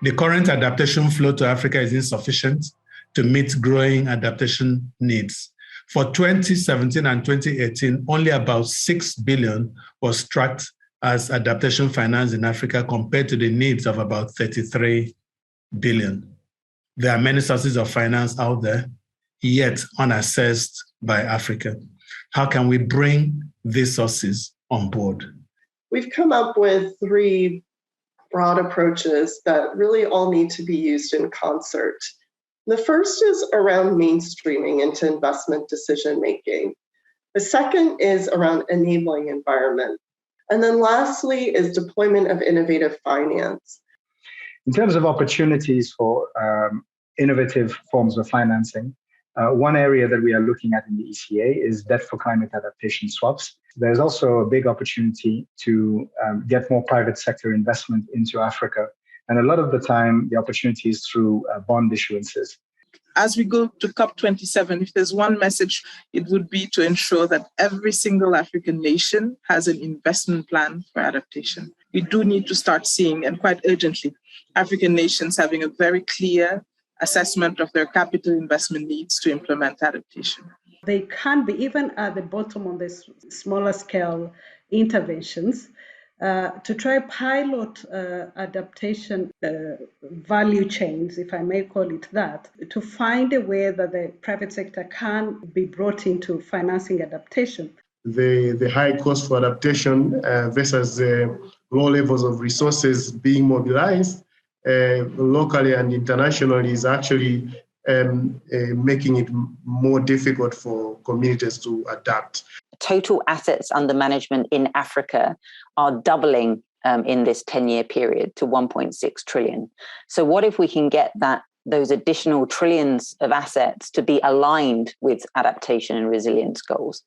The current adaptation flow to Africa is insufficient to meet growing adaptation needs. For 2017 and 2018, only about 6 billion was tracked as adaptation finance in Africa compared to the needs of about 33 billion. There are many sources of finance out there, yet unassessed by Africa. How can we bring these sources on board? We've come up with 3 broad approaches that really all need to be used in concert. The first is around mainstreaming into investment decision-making. The second is around enabling environment. And then lastly is deployment of innovative finance. In terms of opportunities for innovative forms of financing, one area that we are looking at in the ECA is debt for climate adaptation swaps. There's also a big opportunity to get more private sector investment into Africa. And a lot of the time, the opportunity is through bond issuances. As we go to COP27, if there's one message, it would be to ensure that every single African nation has an investment plan for adaptation. We do need to start seeing, and quite urgently, African nations having a very clear assessment of their capital investment needs to implement adaptation. They can be, even at the bottom on the smaller scale interventions, to try pilot adaptation value chains, if I may call it that, to find a way that the private sector can be brought into financing adaptation. The high cost for adaptation versus the low levels of resources being mobilized locally and internationally is actually making it more difficult for communities to adapt. Total assets under management in Africa are doubling in this 10-year period to 1.6 trillion. So what if we can get those additional trillions of assets to be aligned with adaptation and resilience goals?